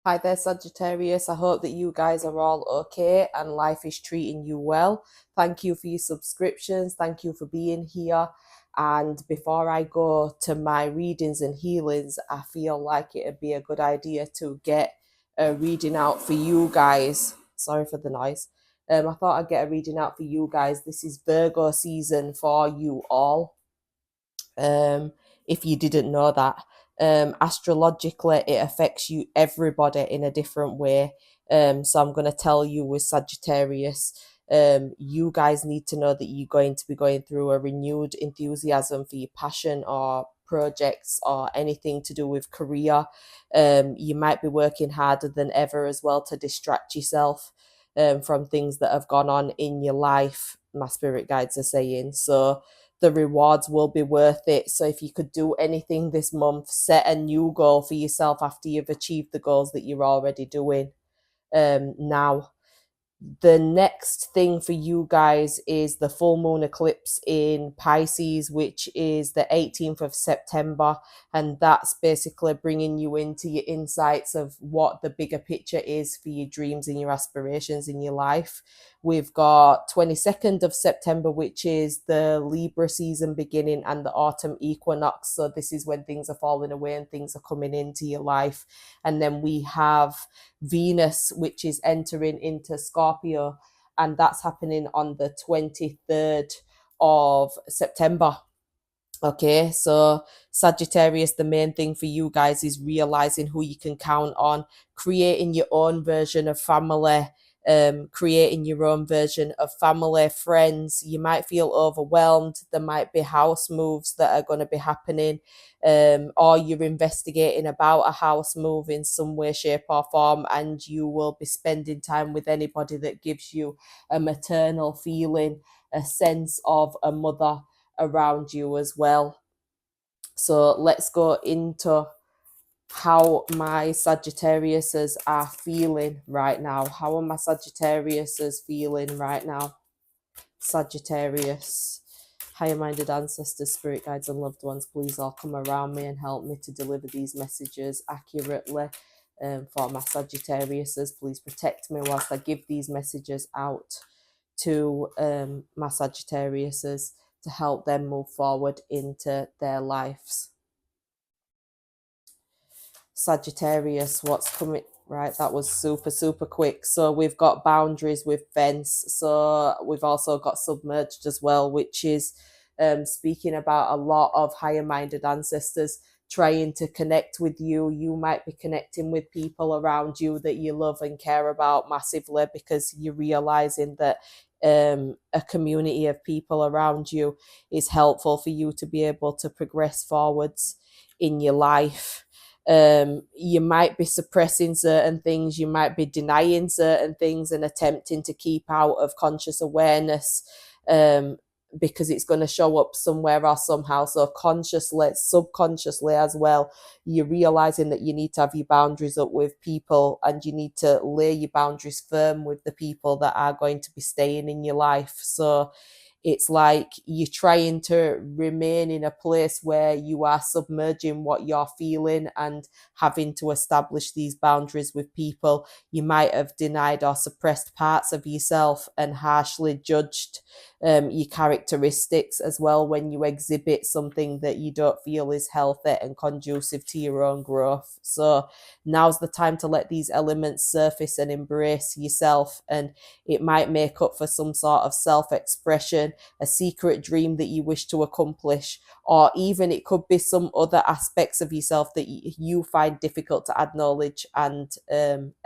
Hi there, Sagittarius. I hope that you guys are all okay and life is treating you well. Thank you for your subscriptions. Thank you for being here. And before I go to my readings and healings, I feel like it'd be a good idea to get a reading out for you guys. Sorry for the noise. I thought I'd get a reading out for you guys. This is Virgo season for you all. If you didn't know that. Astrologically, it affects you, everybody, in a different way. So I'm going to tell you with Sagittarius, you guys need to know that you're going to be going through a renewed enthusiasm for your passion or projects or anything to do with career. You might be working harder than ever as well to distract yourself from things that have gone on in your life, my spirit guides are saying. So the rewards will be worth it. So if you could do anything this month, set a new goal for yourself after you've achieved the goals that you're already doing. Now, the next thing for you guys is the full moon eclipse in Pisces, which is the 18th of September. And that's basically bringing you into your insights of what the bigger picture is for your dreams and your aspirations in your life. We've got 22nd of September, which is the Libra season beginning and the autumn equinox. So this is when things are falling away and things are coming into your life. And then we have Venus, which is entering into Scorpio, and that's happening on the 23rd of September. Okay, so Sagittarius, the main thing for you guys is realizing who you can count on, creating your own version of family, creating your own version of family, friends. You might feel overwhelmed. There might be house moves that are going to be happening, or you're investigating about a house move in some way, shape, or form, and you will be spending time with anybody that gives you a maternal feeling, a sense of a mother around you as well. So let's go into how my Sagittariuses are feeling right now. How are my Sagittariuses feeling right now? Sagittarius, higher minded ancestors, spirit guides, and loved ones, please all come around me and help me to deliver these messages accurately. For my Sagittariuses, please protect me whilst I give these messages out to my Sagittariuses to help them move forward into their lives. Sagittarius, what's coming? Right, that was super quick. So we've got boundaries with fence. So we've also got submerged as well, which is speaking about a lot of higher minded ancestors trying to connect with you. You might be connecting with people around you that you love and care about massively, because you're realizing that a community of people around you is helpful for you to be able to progress forwards in your life. You might be suppressing certain things, you might be denying certain things and attempting to keep out of conscious awareness, because it's going to show up somewhere or somehow. So consciously, subconsciously as well, you're realizing that you need to have your boundaries up with people, and you need to lay your boundaries firm with the people that are going to be staying in your life. So it's like you're trying to remain in a place where you are submerging what you're feeling and having to establish these boundaries with people. You might have denied or suppressed parts of yourself and harshly judged your characteristics as well when you exhibit something that you don't feel is healthy and conducive to your own growth. So now's the time to let these elements surface and embrace yourself, and it might make up for some sort of self-expression, a secret dream that you wish to accomplish, or even it could be some other aspects of yourself that you find difficult to acknowledge and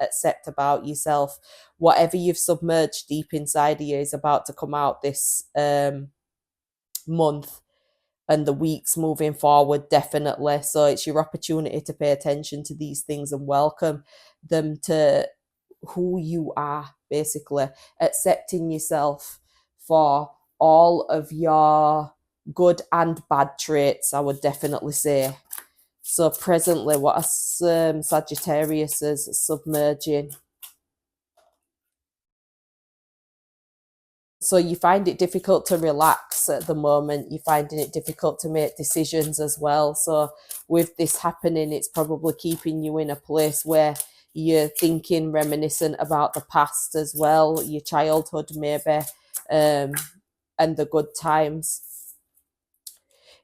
accept about yourself. Whatever you've submerged deep inside of you is about to come out this month and the weeks moving forward, definitely. So it's your opportunity to pay attention to these things and welcome them to who you are, basically accepting yourself for all of your good and bad traits, I would definitely say. So presently, what are Sagittarius is submerging? So you find it difficult to relax at the moment. You're finding it difficult to make decisions as well. So with this happening, it's probably keeping you in a place where You're thinking reminiscent about the past as well, your childhood maybe, and the good times.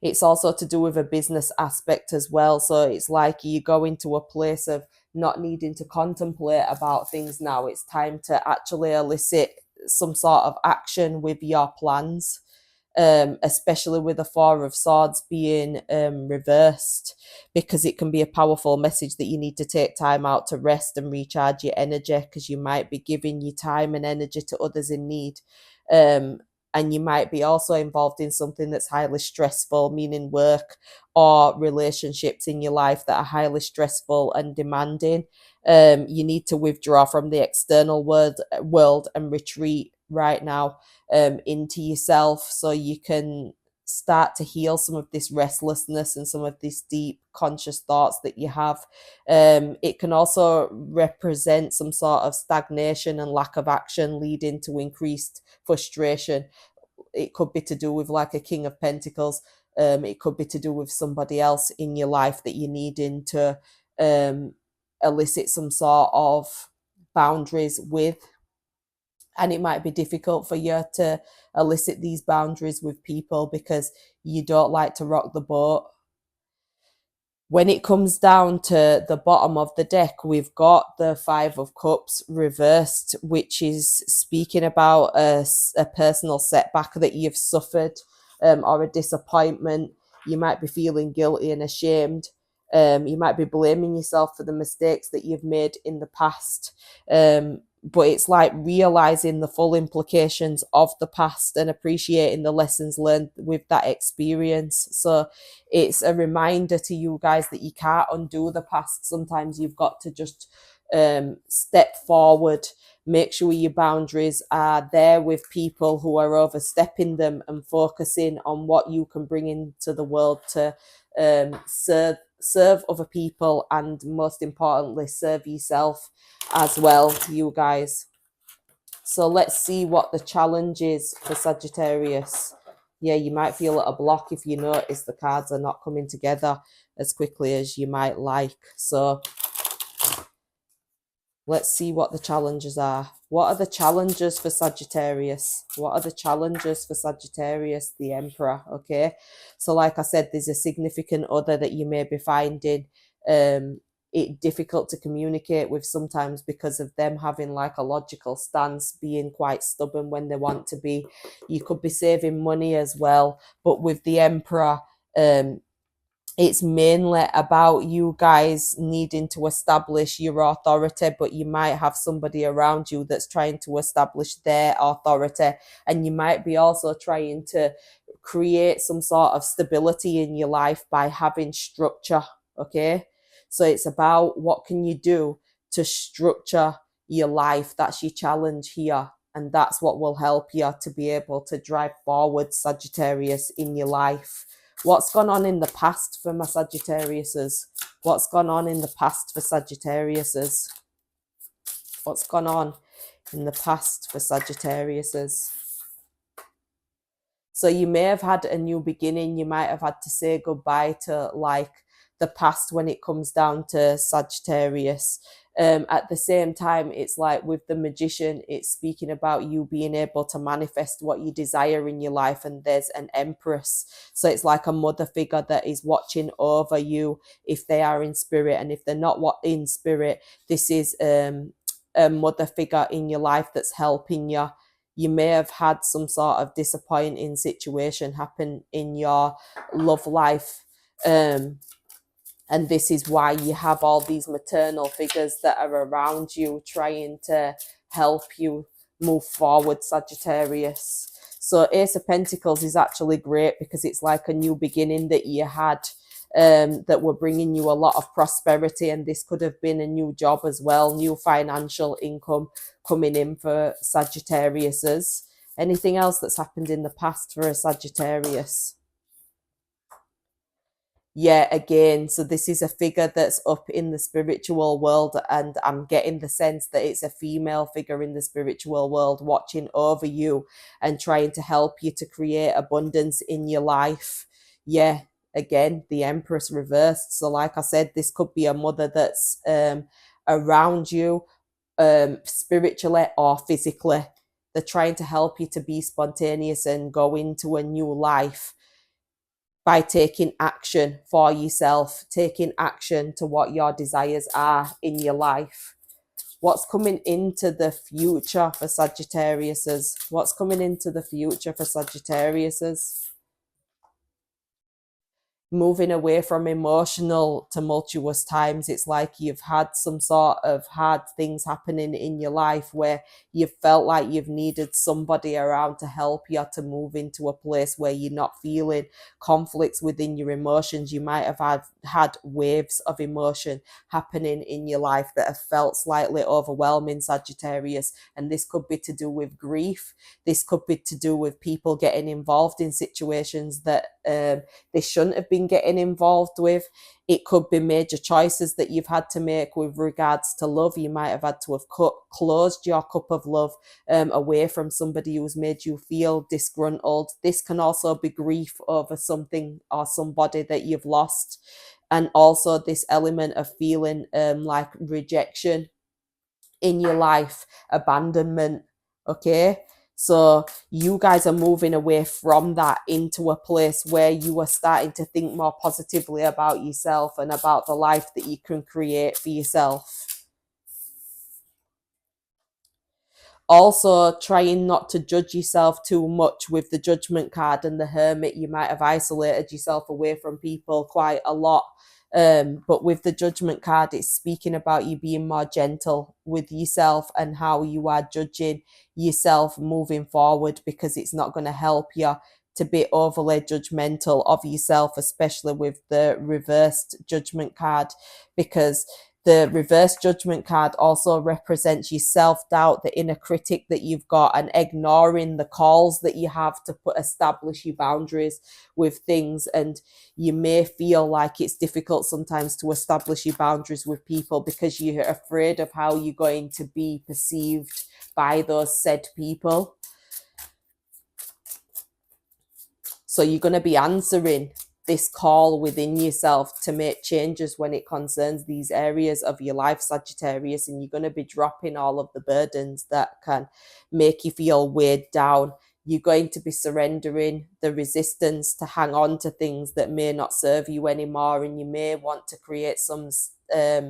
It's also to do with a business aspect as well. So it's like you go into a place of not needing to contemplate about things now. It's time to actually elicit some sort of action with your plans, especially with the Four of Swords being reversed, because it can be a powerful message that you need to take time out to rest and recharge your energy, because you might be giving your time and energy to others in need. Um, and you might be also involved in something that's highly stressful, meaning work or relationships in your life that are highly stressful and demanding. You need to withdraw from the external world and retreat right now, into yourself, so you can start to heal some of this restlessness and some of these deep conscious thoughts that you have. It can also represent some sort of stagnation and lack of action, leading to increased frustration. It could be to do with like a King of Pentacles. It could be to do with somebody else in your life that you're needing to elicit some sort of boundaries with. And it might be difficult for you to elicit these boundaries with people because you don't like to rock the boat. When it comes down to the bottom of the deck, we've got the Five of Cups reversed, which is speaking about a personal setback that you've suffered, or a disappointment. You might be feeling guilty and ashamed. You might be blaming yourself for the mistakes that you've made in the past. But it's like realizing the full implications of the past and appreciating the lessons learned with that experience. So it's a reminder to you guys that you can't undo the past. Sometimes you've got to just step forward, make sure your boundaries are there with people who are overstepping them, and focusing on what you can bring into the world to serve other people, and most importantly serve yourself as well, you guys. So let's see what the challenge is for Sagittarius. Yeah, you might feel at a block if you notice the cards are not coming together as quickly as you might like. So let's see what the challenges are. What are the challenges for Sagittarius? What are the challenges for Sagittarius? The Emperor, okay? So like I said, there's a significant other that you may be finding it difficult to communicate with sometimes, because of them having like a logical stance, being quite stubborn when they want to be. You could be saving money as well, but with the Emperor, it's mainly about you guys needing to establish your authority, but you might have somebody around you that's trying to establish their authority, and you might be also trying to create some sort of stability in your life by having structure, okay? So it's about what can you do to structure your life. That's your challenge here, and that's what will help you to be able to drive forward, Sagittarius, in your life. What's gone on in the past for my Sagittariuses? What's gone on in the past for Sagittariuses? What's gone on in the past for Sagittariuses? So you may have had a new beginning. You might have had to say goodbye to like the past when it comes down to Sagittarius. At the same time, it's like with the Magician, it's speaking about you being able to manifest what you desire in your life, and there's an Empress. So it's like a mother figure that is watching over you if they are in spirit, and if they're not in spirit, this is a mother figure in your life that's helping you. You may have had some sort of disappointing situation happen in your love life, and this is why you have all these maternal figures that are around you trying to help you move forward, Sagittarius. So Ace of Pentacles is actually great because it's like a new beginning that you had, that were bringing you a lot of prosperity, and this could have been a new job as well, new financial income coming in for Sagittariuses. Anything else that's happened in the past for a Sagittarius? Yeah, again, so this is a figure that's up in the spiritual world, and I'm getting the sense that it's a female figure in the spiritual world watching over you and trying to help you to create abundance in your life. Yeah, again, the Empress reversed. So like I said, this could be a mother that's around you, spiritually or physically. They're trying to help you to be spontaneous and go into a new life by taking action for yourself, taking action to what your desires are in your life. What's coming into the future for Sagittariuses? What's coming into the future for Sagittariuses? Moving away from emotional tumultuous times. It's like you've had some sort of hard things happening in your life where you've felt like you've needed somebody around to help you to move into a place where you're not feeling conflicts within your emotions. You might have had waves of emotion happening in your life that have felt slightly overwhelming, Sagittarius, and this could be to do with grief. This could be to do with people getting involved in situations that they shouldn't have been getting involved with. It could be major choices that you've had to make with regards to love. You might have had to have closed your cup of love away from somebody who's made you feel disgruntled. This can also be grief over something or somebody that you've lost. And also this element of feeling like rejection in your life, abandonment. Okay, so you guys are moving away from that into a place where you are starting to think more positively about yourself and about the life that you can create for yourself. Also, trying not to judge yourself too much with the Judgment card and the Hermit. You might have isolated yourself away from people quite a lot. But with the Judgment card, it's speaking about you being more gentle with yourself and how you are judging yourself moving forward, because it's not going to help you to be overly judgmental of yourself, especially with the reversed Judgment card, because the reverse Judgment card also represents your self-doubt, the inner critic that you've got, and ignoring the calls that you have to establish your boundaries with things. And you may feel like it's difficult sometimes to establish your boundaries with people because you're afraid of how you're going to be perceived by those said people. So you're going to be answering this call within yourself to make changes when it concerns these areas of your life, Sagittarius, and you're going to be dropping all of the burdens that can make you feel weighed down. You're going to be surrendering the resistance to hang on to things that may not serve you anymore, and you may want to create some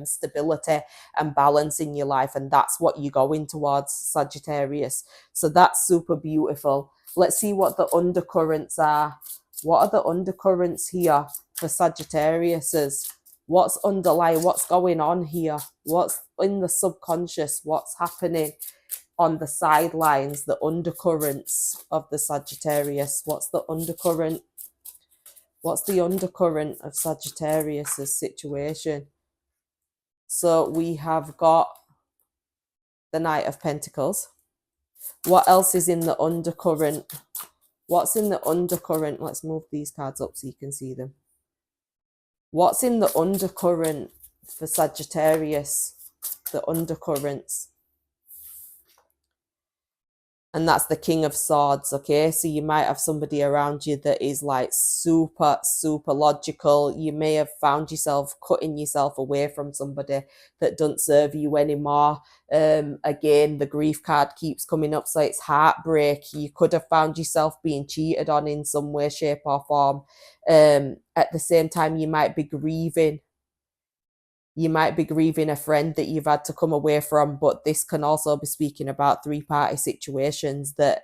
stability and balance in your life, and that's what you're going towards, Sagittarius. So that's super beautiful. Let's see what the undercurrents are. What are the undercurrents here for Sagittariuses? What's underlying? What's going on here? What's in the subconscious? What's happening on the sidelines? The undercurrents of the Sagittarius. What's the undercurrent? What's the undercurrent of Sagittarius's situation? So we have got the Knight of Pentacles. What else is in the undercurrent? What's in the undercurrent? Let's move these cards up so you can see them. What's in the undercurrent for Sagittarius? The undercurrents. And that's the King of Swords, okay? So you might have somebody around you that is like super, super logical. You may have found yourself cutting yourself away from somebody that doesn't serve you anymore. Again, the grief card keeps coming up, so it's heartbreak. You could have found yourself being cheated on in some way, shape or form. At the same time, you might be grieving. You might be grieving a friend that you've had to come away from, but this can also be speaking about three-party situations that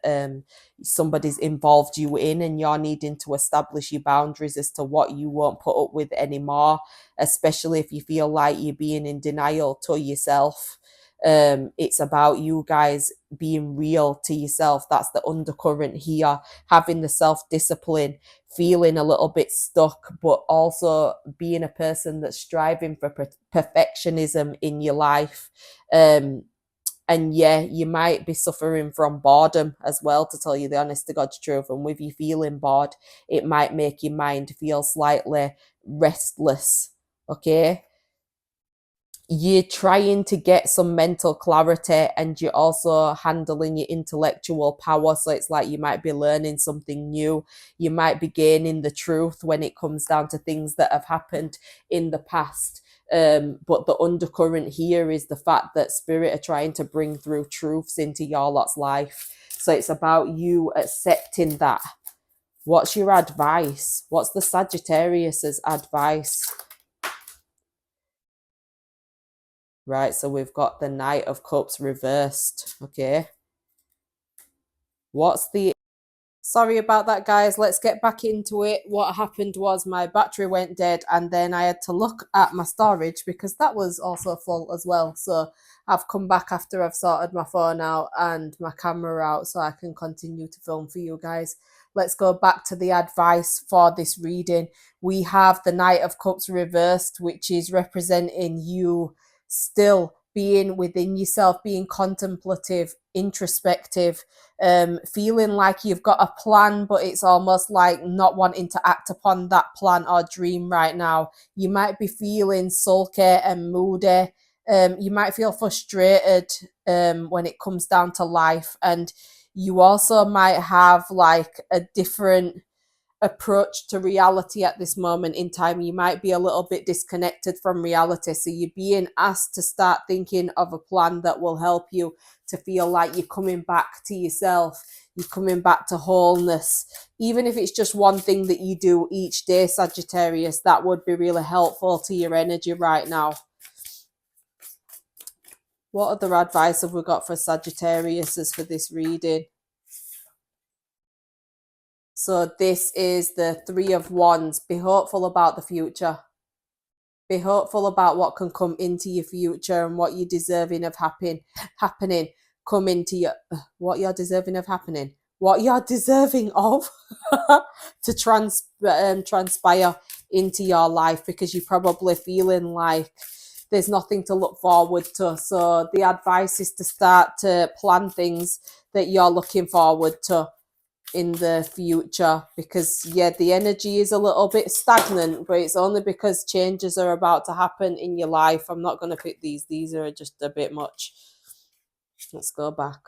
somebody's involved you in, and you're needing to establish your boundaries as to what you won't put up with anymore, especially if you feel like you're being in denial to yourself. It's about you guys being real to yourself. That's the undercurrent here. Having the self-discipline, feeling a little bit stuck, but also being a person that's striving for perfectionism in your life. And yeah, you might be suffering from boredom as well, to tell you the honest to God's truth. And with you feeling bored, it might make your mind feel slightly restless. Okay, you're trying to get some mental clarity, and you're also handling your intellectual power. So it's like you might be learning something new. You might be gaining the truth when it comes down to things that have happened in the past. But the undercurrent here is the fact that spirit are trying to bring through truths into your lot's life. So it's about you accepting that. What's your advice? What's the Sagittarius's advice? Right, so we've got the Knight of Cups reversed. Okay. What's the... Sorry about that, guys. Let's get back into it. What happened was my battery went dead, and then I had to look at my storage because that was also full as well. So I've come back after I've sorted my phone out and my camera out so I can continue to film for you guys. Let's go back to the advice for this reading. We have the Knight of Cups reversed, which is representing you still being within yourself, being contemplative, introspective, feeling like you've got a plan, but it's almost like not wanting to act upon that plan or dream right now. You might be feeling sulky and moody. You might feel frustrated when it comes down to life, and you also might have like a different approach to reality at this moment in time. You might be a little bit disconnected from reality, so you're being asked to start thinking of a plan that will help you to feel like you're coming back to yourself, you're coming back to wholeness. Even if it's just one thing that you do each day, Sagittarius, that would be really helpful to your energy right now. What other advice have we got for Sagittarius for this reading? So this is the Three of Wands. Be hopeful about the future. Be hopeful about what can come into your future and what you're deserving of happening. Come into your... What you're deserving of happening. What you're deserving of to transpire into your life, because you're probably feeling like there's nothing to look forward to. So the advice is to start to plan things that you're looking forward to in the future, because the energy is a little bit stagnant, but it's only because changes are about to happen in your life. I'm not going to pick these are just a bit much. Let's go back.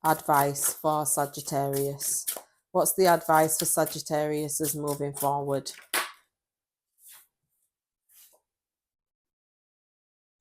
Advice for Sagittarius. What's the advice for Sagittarius as moving forward?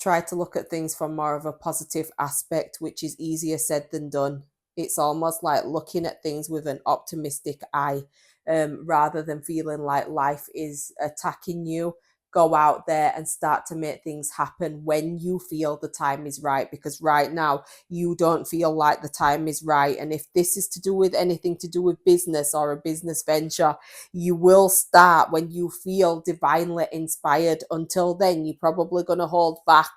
Try to look at things from more of a positive aspect, which is easier said than done. It's almost like looking at things with an optimistic eye, rather than feeling like life is attacking you. Go out there and start to make things happen when you feel the time is right, because right now you don't feel like the time is right. And if this is to do with anything to do with business or a business venture, you will start when you feel divinely inspired. Until then, you're probably going to hold back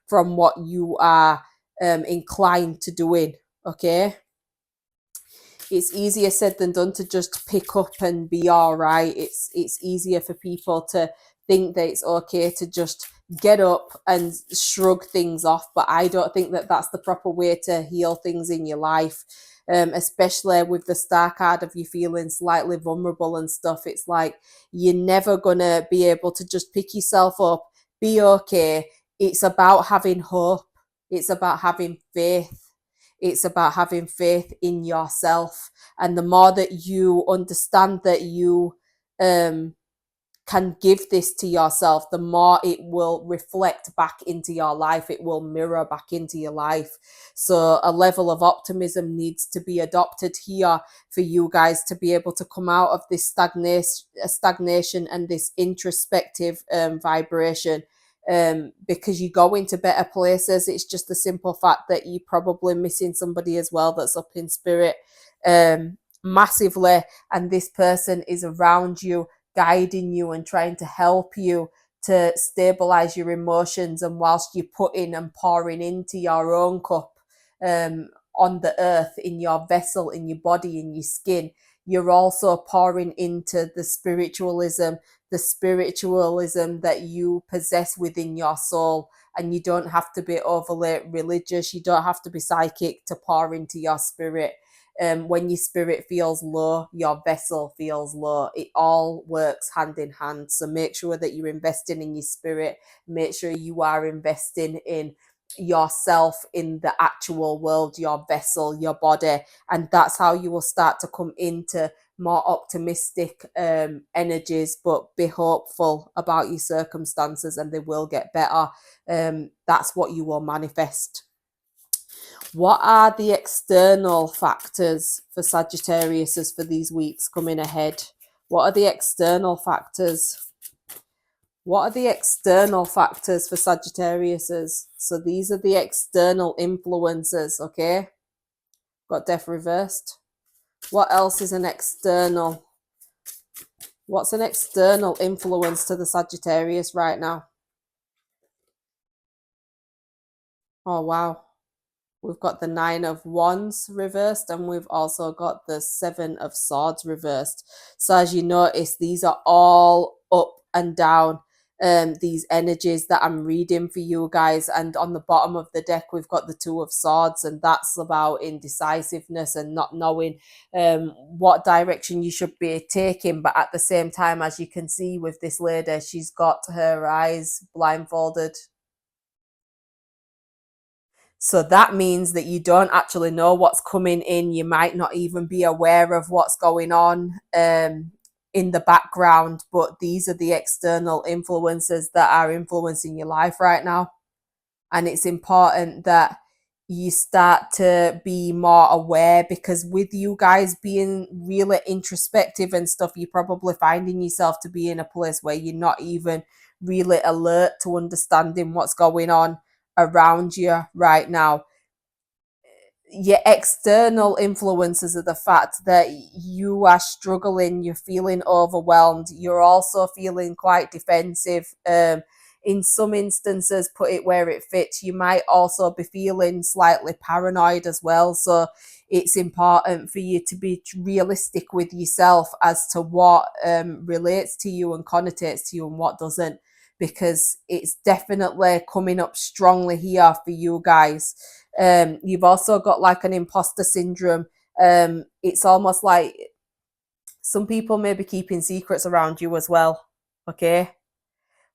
from what you are inclined to doing. Okay, it's easier said than done to just pick up and be all right. It's easier for people to think that it's okay to just get up and shrug things off, but I don't think that that's the proper way to heal things in your life. Especially with the star card of you feeling slightly vulnerable and stuff. It's like you're never gonna be able to just pick yourself up, be okay. It's about having hope. It's about having faith. It's about having faith in yourself. And the more that you understand that you can give this to yourself, the more it will reflect back into your life. It will mirror back into your life. So a level of optimism needs to be adopted here for you guys to be able to come out of this stagnation and this introspective vibration, because you go into better places. It's just the simple fact that you're probably missing somebody as well that's up in spirit massively, and this person is around you, guiding you and trying to help you to stabilize your emotions. And whilst you're putting and pouring into your own cup, on the earth, in your vessel, in your body, in your skin, you're also pouring into the spiritualism that you possess within your soul. And you don't have to be overly religious. You don't have to be psychic to pour into your spirit. When your spirit feels low, your vessel feels low. It all works hand in hand. So make sure that you're investing in your spirit. Make sure you are investing in yourself in the actual world, your vessel, your body, and that's how you will start to come into more optimistic energies. But be hopeful about your circumstances and they will get better. That's what you will manifest. What are the external factors for Sagittarius for these weeks coming ahead? What are the external factors? What are the external factors for Sagittarius? So these are the external influences, okay? Got death reversed. What else is an external? What's an external influence to the Sagittarius right now? Oh, wow. We've got the 9 of Wands reversed, and we've also got the 7 of Swords reversed. So as you notice, these are all up and down, these energies that I'm reading for you guys. And on the bottom of the deck, we've got the 2 of Swords, and that's about indecisiveness and not knowing what direction you should be taking. But at the same time, as you can see with this lady, she's got her eyes blindfolded. So that means that you don't actually know what's coming in. You might not even be aware of what's going on in the background, but these are the external influences that are influencing your life right now. And it's important that you start to be more aware, because with you guys being really introspective and stuff, you're probably finding yourself to be in a place where you're not even really alert to understanding what's going on around you right now. Your external influences are the fact that you are struggling, you're feeling overwhelmed, you're also feeling quite defensive. In some instances, put it where it fits, you might also be feeling slightly paranoid as well. So it's important for you to be realistic with yourself as to what relates to you and connotates to you and what doesn't, because it's definitely coming up strongly here for you guys. You've also got like an imposter syndrome. It's almost like some people may be keeping secrets around you as well. Okay.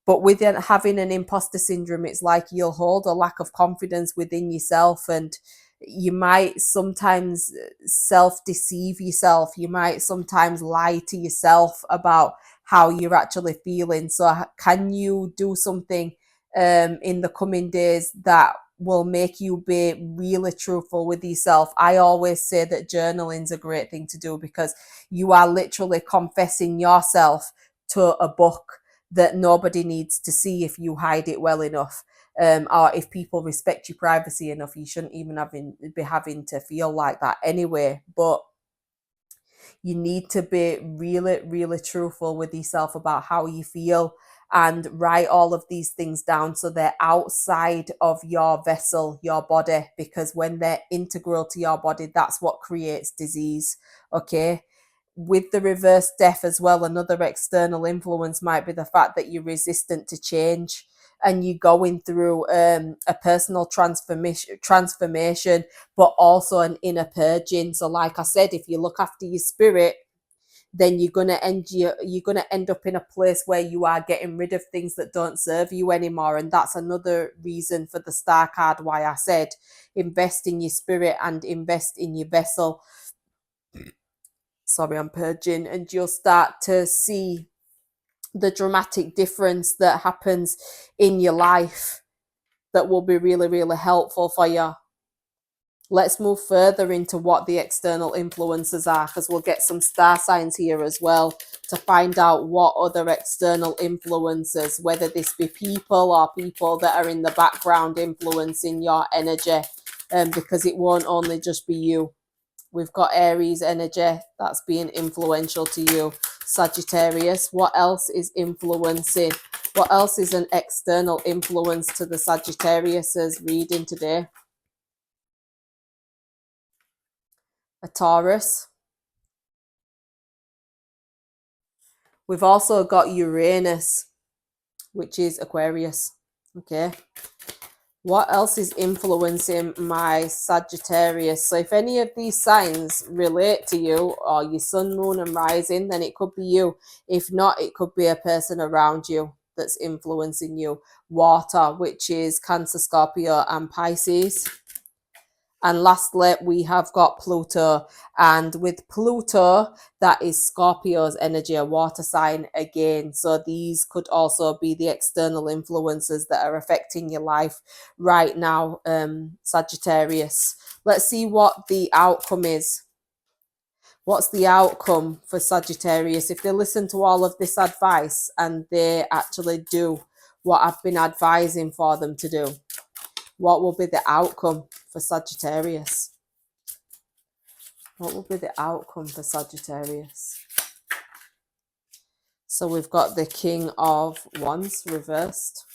But with having an imposter syndrome, it's like you'll hold a lack of confidence within yourself, and you might sometimes self-deceive yourself. You might sometimes lie to yourself about how you're actually feeling. So can you do something in the coming days that will make you be really truthful with yourself? I always say that journaling's a great thing to do, because you are literally confessing yourself to a book that nobody needs to see if you hide it well enough. Or if people respect your privacy enough, you shouldn't even be having to feel like that anyway. But you need to be really, really truthful with yourself about how you feel, and write all of these things down so they're outside of your vessel, your body, because when they're integral to your body, that's what creates disease. Okay. With the reverse death as well, another external influence might be the fact that you're resistant to change, and you're going through a personal transformation, but also an inner purging. So like I said, if you look after your spirit, then you're gonna end up in a place where you are getting rid of things that don't serve you anymore. And that's another reason for the star card why I said invest in your spirit and invest in your vessel. Sorry, I'm purging. And you'll start to see the dramatic difference that happens in your life that will be really, really helpful for you. Let's move further into what the external influences are, because we'll get some star signs here as well to find out what other external influences, whether this be people or people that are in the background influencing your energy, because it won't only just be you. We've got Aries energy that's being influential to you. Sagittarius, what else is influencing? What else is an external influence to the Sagittarius's reading today? A Taurus. We've also got Uranus, which is Aquarius. Okay. What else is influencing my Sagittarius? So if any of these signs relate to you, or your sun, moon and rising, then it could be you. If not, it could be a person around you. that's influencing you. Water, which is Cancer, Scorpio, and Pisces. And lastly, we have got Pluto. And with Pluto, that is Scorpio's energy, a water sign again. So these could also be the external influences that are affecting your life right now, Sagittarius. Let's see what the outcome is. What's the outcome for Sagittarius if they listen to all of this advice and they actually do what I've been advising for them to do? What will be the outcome for Sagittarius? What will be the outcome for Sagittarius? So we've got the King of Wands reversed.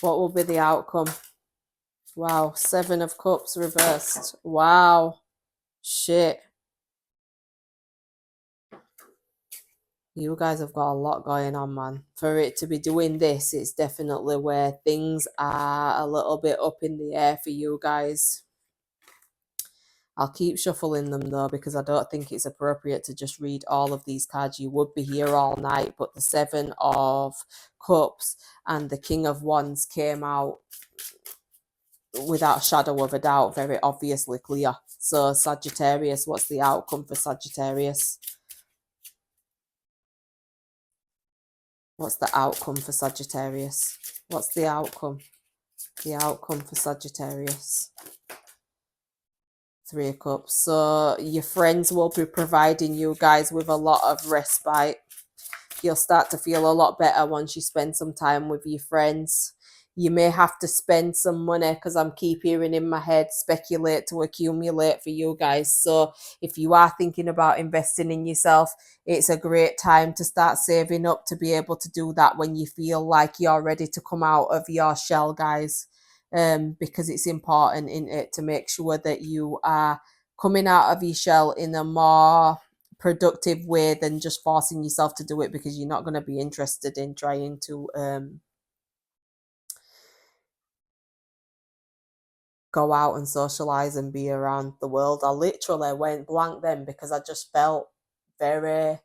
What will be the outcome? Wow, Seven of Cups reversed. Wow, shit. You guys have got a lot going on, man. For it to be doing this, it's definitely where things are a little bit up in the air for you guys. I'll keep shuffling them though, because I don't think it's appropriate to just read all of these cards. You would be here all night, but the Seven of Cups and the King of Wands came out without a shadow of a doubt, very obviously clear. So Sagittarius, what's the outcome for Sagittarius? What's the outcome for Sagittarius? What's the outcome? The outcome for Sagittarius. Three of Cups. So your friends will be providing you guys with a lot of respite. You'll start to feel a lot better once you spend some time with your friends. You may have to spend some money, because I'm keep hearing in my head speculate to accumulate for you guys. So if you are thinking about investing in yourself, it's a great time to start saving up to be able to do that when you feel like you're ready to come out of your shell, guys. Because it's important in it to make sure that you are coming out of your shell in a more productive way than just forcing yourself to do it because you're not going to be interested in trying to go out and socialize and be around the world. I literally went blank then because I just felt very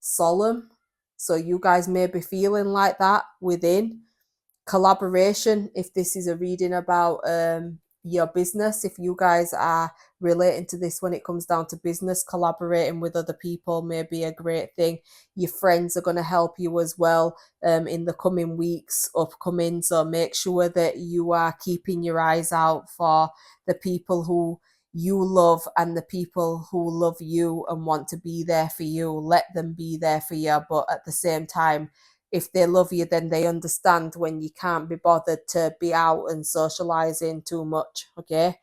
solemn. So you guys may be feeling like that within. Collaboration, if this is a reading about your business, if you guys are relating to this when it comes down to business, collaborating with other people may be a great thing. Your friends are going to help you as well in the coming weeks upcoming, so make sure that you are keeping your eyes out for the people who you love and the people who love you and want to be there for you. Let them be there for you, but at the same time, if they love you, then they understand when you can't be bothered to be out and socializing too much. Okay.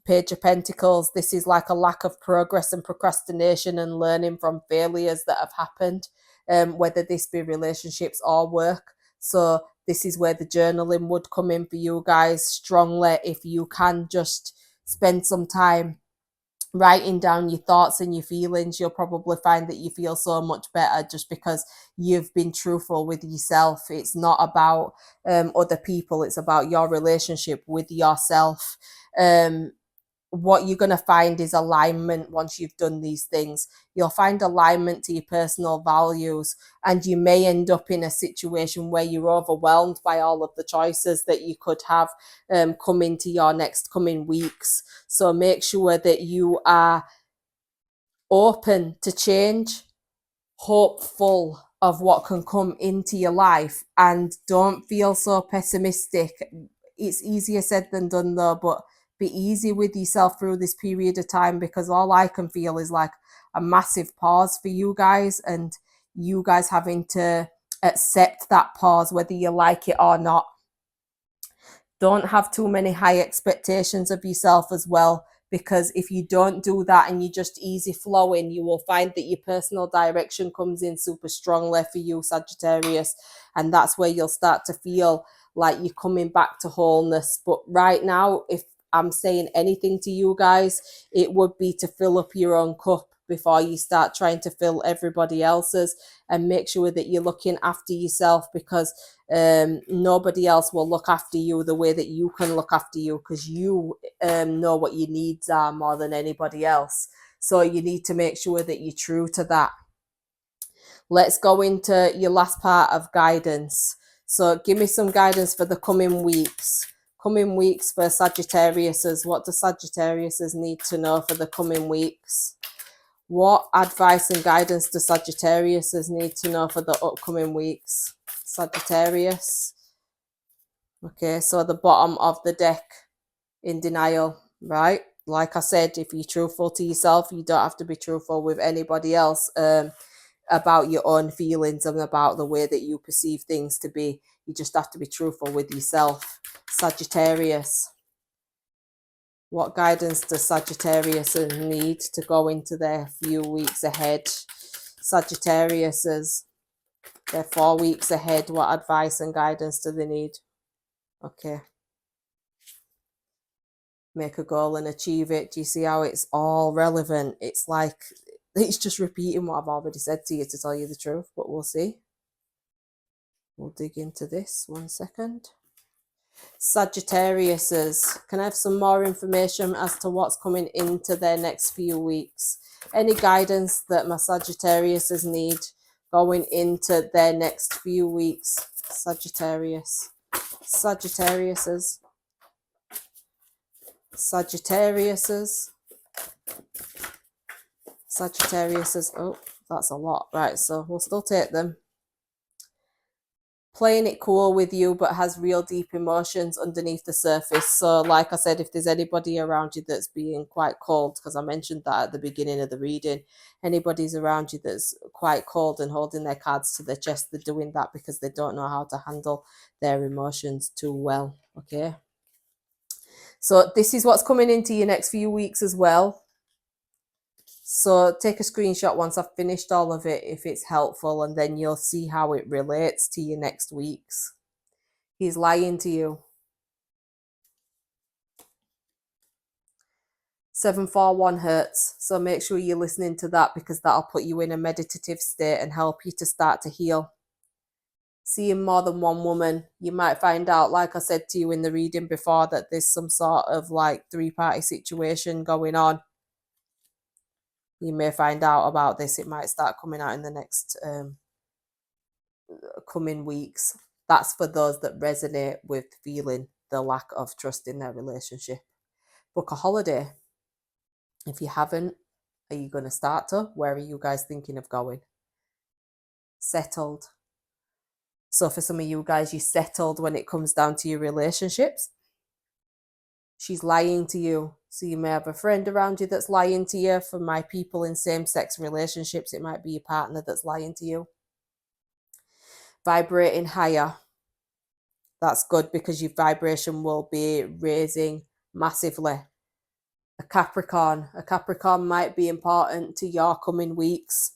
Page of Pentacles, this is like a lack of progress and procrastination and learning from failures that have happened, whether this be relationships or work. So this is where the journaling would come in for you guys strongly. If you can just spend some time writing down your thoughts and your feelings, you'll probably find that you feel so much better just because you've been truthful with yourself. It's not about other people, it's about your relationship with yourself. What you're going to find is alignment once you've done these things. You'll find alignment to your personal values, and you may end up in a situation where you're overwhelmed by all of the choices that you could have come into your next coming weeks. So make sure that you are open to change, hopeful of what can come into your life, and don't feel so pessimistic. It's easier said than done though, but be easy with yourself through this period of time, because all I can feel is like a massive pause for you guys, and you guys having to accept that pause whether you like it or not. Don't have too many high expectations of yourself as well, because if you don't do that and you're just easy flowing, you will find that your personal direction comes in super strongly for you, Sagittarius, and that's where you'll start to feel like you're coming back to wholeness. But right now, if I'm saying anything to you guys, it would be to fill up your own cup before you start trying to fill everybody else's, and make sure that you're looking after yourself, because nobody else will look after you the way that you can look after you, because you know what your needs are more than anybody else. So you need to make sure that you're true to that. Let's go into your last part of guidance. So give me some guidance for the coming weeks. Coming weeks for Sagittariuses. What do Sagittariuses need to know for the coming weeks? What advice and guidance do Sagittariuses need to know for the upcoming weeks? Sagittarius. Okay, so the bottom of the deck, in denial, right? Like I said, if you're truthful to yourself, you don't have to be truthful with anybody else about your own feelings and about the way that you perceive things to be. You just have to be truthful with yourself. Sagittarius. What guidance does Sagittarius need to go into their few weeks ahead? Sagittariuses, they're 4 weeks ahead. What advice and guidance do they need? Okay. Make a goal and achieve it. Do you see how it's all relevant? It's like, it's just repeating what I've already said to you, to tell you the truth, but we'll see. We'll dig into this 1 second. Sagittariuses, can I have some more information as to what's coming into their next few weeks? Any guidance that my Sagittariuses need going into their next few weeks? Sagittariuses. Sagittariuses. Oh, that's a lot. Right, so we'll still take them. Playing it cool with you, but has real deep emotions underneath the surface. So like I said, if there's anybody around you that's being quite cold, because I mentioned that at the beginning of the reading, anybody's around you that's quite cold and holding their cards to their chest, they're doing that because they don't know how to handle their emotions too well. Okay, so this is what's coming into your next few weeks as well. So take a screenshot once I've finished all of it if it's helpful, and then you'll see how it relates to your next weeks. He's lying to you. 741 hertz. So make sure you're listening to that, because that'll put you in a meditative state and help you to start to heal. Seeing more than one woman. You might find out, like I said to you in the reading before, that there's some sort of like 3-party situation going on. You may find out about this. It might start coming out in the next coming weeks. That's for those that resonate with feeling the lack of trust in their relationship. Book a holiday. If you haven't, are you going to start to? Where are you guys thinking of going? Settled. So for some of you guys, you're settled when it comes down to your relationships. She's lying to you. So you may have a friend around you that's lying to you. For my people in same-sex relationships, it might be your partner that's lying to you. Vibrating higher. That's good, because your vibration will be raising massively. A Capricorn. A Capricorn might be important to your coming weeks.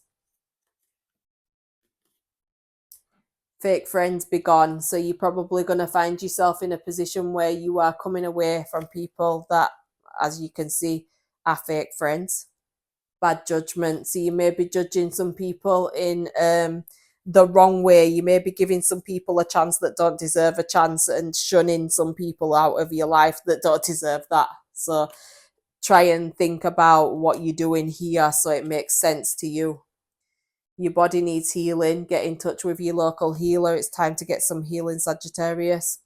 Fake friends be gone. So you're probably going to find yourself in a position where you are coming away from people that, as you can see, are fake friends. Bad judgment. So you may be judging some people in the wrong way. You may be giving some people a chance that don't deserve a chance, and shunning some people out of your life that don't deserve that. So try and think about what you're doing here so it makes sense to you. Your body needs healing. Get in touch with your local healer. It's time to get some healing, Sagittarius.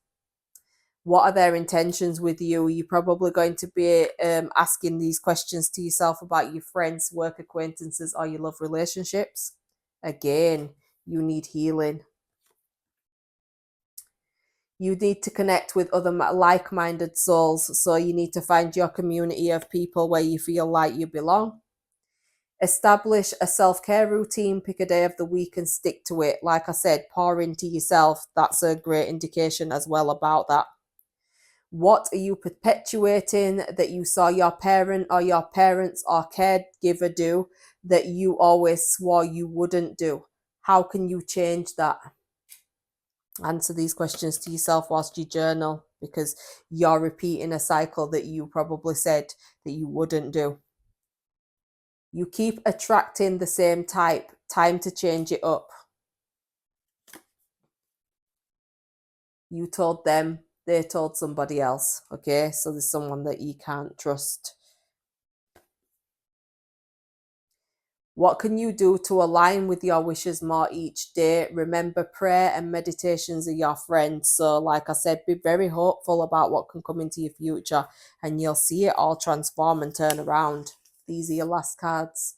What are their intentions with you? You're probably going to be asking these questions to yourself about your friends, work acquaintances, or your love relationships. Again, you need healing. You need to connect with other like-minded souls. So you need to find your community of people where you feel like you belong. Establish a self-care routine. Pick a day of the week and stick to it. Like I said, pour into yourself. That's a great indication as well about that. What are you perpetuating that you saw your parent or your parents or caregiver do that you always swore you wouldn't do? How can you change that? Answer these questions to yourself whilst you journal, because you're repeating a cycle that you probably said that you wouldn't do. You keep attracting the same type. Time to change it up. You told them, they told somebody else. Okay, so there's someone that you can't trust. What can you do to align with your wishes more each day? Remember, prayer and meditations are your friends. So, like I said, be very hopeful about what can come into your future, and you'll see it all transform and turn around. These are your last cards.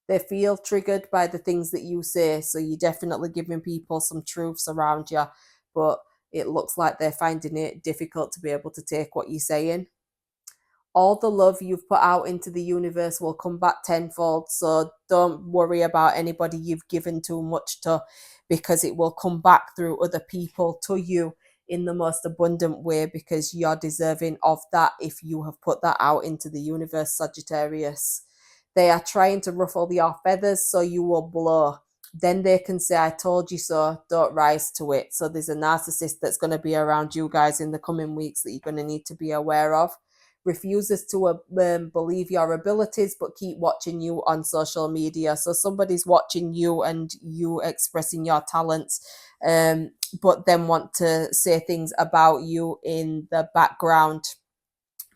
They feel triggered by the things that you say. So, you're definitely giving people some truths around you, but it looks like they're finding it difficult to be able to take what you're saying. All the love you've put out into the universe will come back tenfold. So don't worry about anybody you've given too much to, because it will come back through other people to you in the most abundant way, because you're deserving of that if you have put that out into the universe, Sagittarius. They are trying to ruffle your feathers so you will blow. Then they can say, I told you so, don't rise to it. So there's a narcissist that's going to be around you guys in the coming weeks that you're going to need to be aware of. Refuses to believe your abilities but keep watching you on social media. So somebody's watching you and you expressing your talents, but then want to say things about you in the background,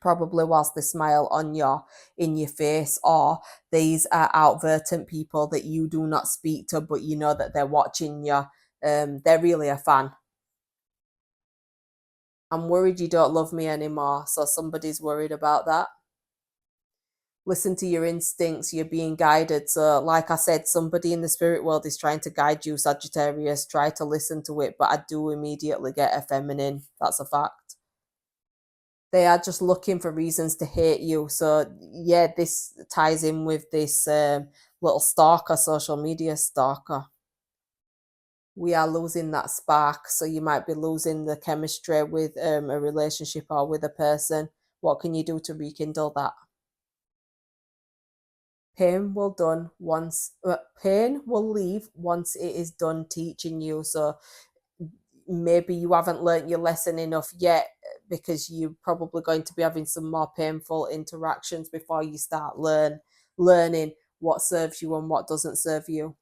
probably whilst they smile on your in your face. Or these are outvertent people that you do not speak to, but you know that they're watching you. They're really a fan. I'm worried you don't love me anymore, so somebody's worried about that. Listen to your instincts, you're being guided. So, like I said, somebody in the spirit world is trying to guide you, Sagittarius. Try to listen to it, but I do immediately get a feminine. That's a fact. They are just looking for reasons to hate you. So, yeah, this ties in with this little stalker, social media stalker. We are losing that spark. So, you might be losing the chemistry with a relationship or with a person. What can you do to rekindle that? Pain will leave once it is done teaching you. So maybe you haven't learnt your lesson enough yet, because you're probably going to be having some more painful interactions before you start learning what serves you and what doesn't serve you.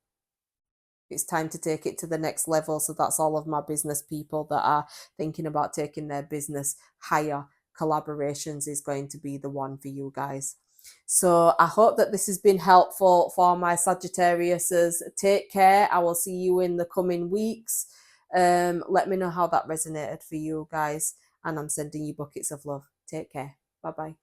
It's time to take it to the next level. So that's all of my business people that are thinking about taking their business higher. Collaborations is going to be the one for you guys. So I hope that this has been helpful for my Sagittariuses. Take care. I will see you in the coming weeks. Let me know how that resonated for you guys. And I'm sending you buckets of love. Take care. Bye bye.